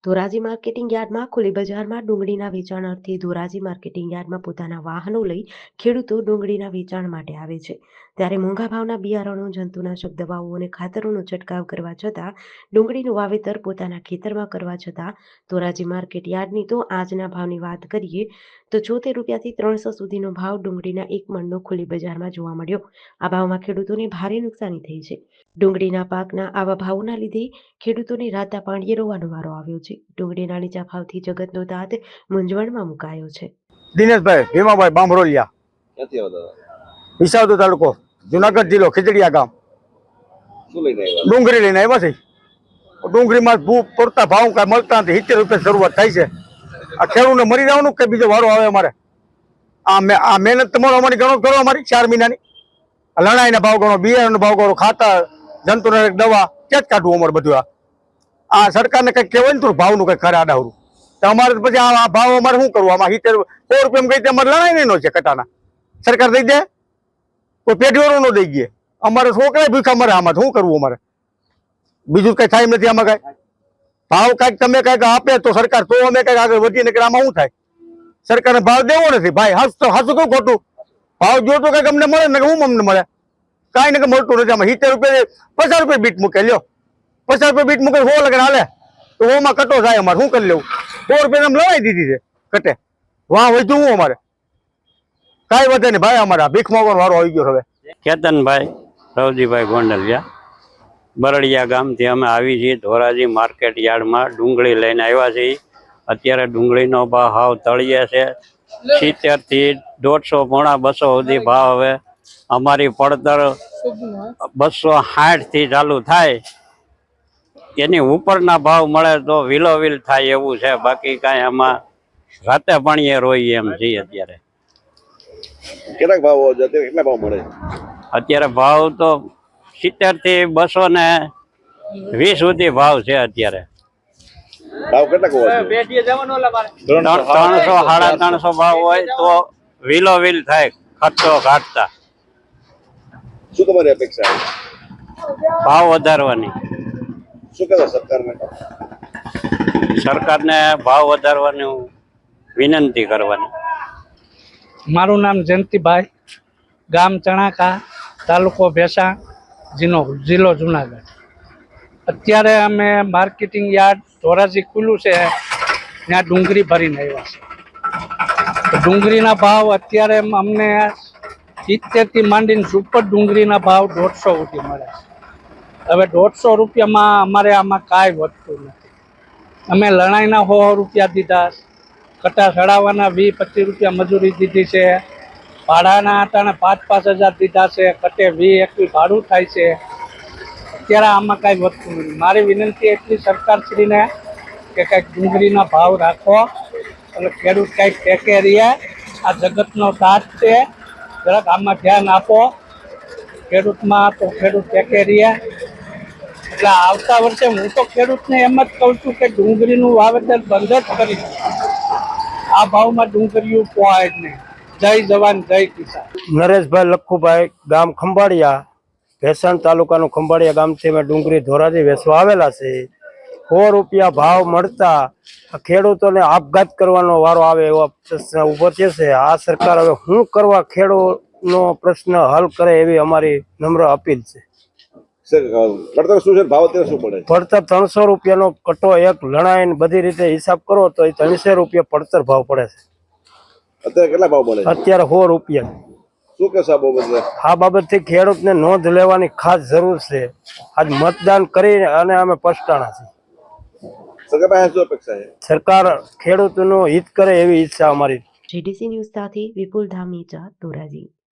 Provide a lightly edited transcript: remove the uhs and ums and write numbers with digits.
Dhoraji marketing યાર્ડમાં ખુલ્લી બજારમાં ડુંગળીના વેચાણ અર્થે ધોરાજી માર્કેટિંગ યાર્ડમાં પોતાના વાહનો લઈ ખેડૂતો ડુંગળીના વેચાણ માટે આવે છે. ત્યારે મોંઘા ભાવના બિયારણો, જંતુનાશક દવાઓ અને ખાતરોનો છંટકાવ કરવા છતાં ડુંગળીનું વાવેતર પોતાના ખેતરમાં કરવા છતાં ધોરાજી માર્કેટ યાર્ડની તો આજના ભાવની વાત કરીએ તો 74 રૂપિયાથી 300 સુધીનો ભાવ ડુંગળીના એક મણનો ખુલ્લી બજારમાં જોવા મળ્યો. આ ભાવમાં ખેડૂતોને ભારે નુકસાની થઈ છે. ડુંગળીના પાકના આવા ભાવોના લીધે ખેડૂતોને રાતા પાણીએ રોવાનો વારો આવ્યો છે. ડુંગળીના નીચા ભાવથી જગતનો તાત મૂંઝવણમાં મુકાયો છે. દિનેશભાઈ ભીમાભાઈ બાંભરોલિયા, ક્યાંથી આવતા હતા? વિસાવદર તાલુકો, જુનાગઢ જિલ્લો, ખીજડીયા ગામ. શું લઈને આવ્યા? ડુંગળી લઈને આવ્યા છે. ડુંગળીમાં પૂરતા ભાવ કાંઈ મળતા નથી. 70 રૂપિયા શરૂઆત થાય છે. આ ખેડૂતને મરી જવાનું કે બીજો વારો આવે અમારે? આ મહેનત તમારો અમારી ગણો કરો, અમારી 4 મહિનાની. લણાઈના ભાવ ગણો, બિયારણનો ભાવ ગણો, ખાતર, જંતુનાશક દવા, ક્યાં જ કાઢવું અમારે બધું? આ સરકારને કંઈક કહેવાય ને થોડું ભાવનું કંઈક ખરા આડાવરું તો અમારે પછી આ ભાવ અમારે શું કરવું? આમાં 70 રૂપિયા ગઈ અમારે લણાઈ નહીં છે કટાના. સરકાર દઈ દે, કોઈ પેઢીવાળું ન દઈ ગયે. અમારે છોકરા ભૂખા મરે. આમાં શું કરવું અમારે? બીજું કઈ થાય નથી આમાં. કઈ ભાવ કઈક તમે કઈક આપે તો સરકાર, તો અમે કઈક આગળ વધીએ. ને આમાં શું થાય? સરકારને ભાવ દેવો નથી ભાઈ. હાસું કેવું ખોટું? ભાવ જોતો કઈક અમને મળે ને હું અમને મળે? કાંઈ ને મળતું નથી. આમાં 70 રૂપિયા 50 રૂપિયા બીટ મૂકે લ્યો. 50 રૂપિયા બીટ મૂકે 100 લગન હાલે તો ઓમાં કટો થાય. અમારે શું કરી લેવું? 100 રૂપિયા એમ લવાઈ દીધી છે કટે. વાહ વધ્યું હું અમારે કાંઈ વધે નહીં ભાઈ. અમારે ભીખ માંગવાનો વારો આવી ગયો હવે. કેતનભાઈ રવજીભાઈ ગોંડલિયા, બરડિયા ગામથી અમે આવી છીએ ધોરાજી માર્કેટ યાર્ડમાં ડુંગળી લઈને આવ્યા છીએ. અત્યારે ડુંગળીનો ભાવ હાવ તળિયે છે. 70 થી 150, પોણા 200 સુધી ભાવ. હવે અમારી પડતર 260 થી ચાલુ થાય. એની ઉપરના ભાવ મળે તો વિલોવિલ થાય એવું છે. બાકી કાંઈ આમાં રાતે પાણીએ રોઈએ એમ છીએ. અત્યારે કેટલા ભાવ કેટલા ભાવ મળે? અત્યારે ભાવ તો 70 થી 220 સુધી ભાવ છે. અત્યારે ભાવ કેટલા 300, 350 ભાવ હોય તો વિલોવિલ થાય ખર્ચો કાઢતા. શું તમારી અપેક્ષા? ભાવ વધારવાની. શું કહેવાય સરકારને? સરકારને ભાવ વધારવાની વિનંતી કરવાની. મારું નામ જયંતિભાઈ, ગામ ચણાકા, તાલુકો ભેસાણ, જિલ્લો જુનાગઢ. અત્યારે અમે માર્કેટિંગ યાર્ડ ધોરાજી ખુલ્લું છે, ત્યાં ડુંગળી ભરીને આવ્યા છે. તો ડુંગળીના ભાવ અત્યારે અમને 70 થી માંડીને સુપર ડુંગળીના ભાવ 150 સુધી મળે છે. હવે 150 રૂપિયામાં અમારે આમાં કાંઈ વધતું નથી. અમે લણાઈના 100 રૂપિયા દીધા, કટા ચડાવવાના 20-25 રૂપિયા મજૂરી દીધી છે, ભાડાના આટાને 5-5 હજાર દીધા છે, કટે 20-21 ભાડું થાય છે. અત્યારે આમાં કાંઈ વધતું નથી. મારી વિનંતી એટલી સરકારશ્રીને કે કંઈક ડુંગળીના ભાવ રાખો અને ખેડૂત કંઈક ટેકે રહે. આ જગતનો તાત છે, જરાક આમાં ધ્યાન આપો ખેડૂતમાં, તો ખેડૂત ટેકે રહે. એટલે આવતા વર્ષે હું તો ખેડૂતને એમ જ કહું છું કે ડુંગળીનું વાવેતર બંધ જ કરી દો. આ ભાવમાં ડુંગળીઓ પોહાય જ નહીં. જય જવાન જય કિસાન. નરેશભાઈ લખુભાઈ, ગામ ખંભાળિયા, ભેસાણ તાલુકાનું ખંભાળિયા ગામથી અમે ડુંગળી ધોરાજી વેચવા આવેલા છે. 100 રૂપિયા ભાવ મળતા ખેડૂતોને આપઘાત કરવાનો વારો આવે એવો પ્રશ્ન ઉભો છે. આ સરકાર હવે શું કરવા ખેડૂતનો પ્રશ્ન હલ કરે એવી અમારી નમ્ર અપીલ છે. પડતર શું છે? ભાવ અત્યારે શું પડે? પડતર 300 રૂપિયાનો કટો, એક લણાઈને બધી રીતે હિસાબ કરો તો 300 રૂપિયા પડતર ભાવ પડે છે. અત્યારે કેટલા ભાવ મળે? અત્યારે 100 રૂપિયા. શું કહેશો આ બાબતે? આ બાબતથી ખેડૂતને નોંધ લેવાની ખાસ જરૂર છે. આજ મતદાન કરી અને અમે પછતાણા છીએ. સરકાર પાસે શું અપેક્ષા છે? સરકાર ખેડૂતોનું હિત કરે એવી ઈચ્છા અમારી. GDC ન્યૂઝ સાથે વિપુલ ધામીચા, ધોરાજી.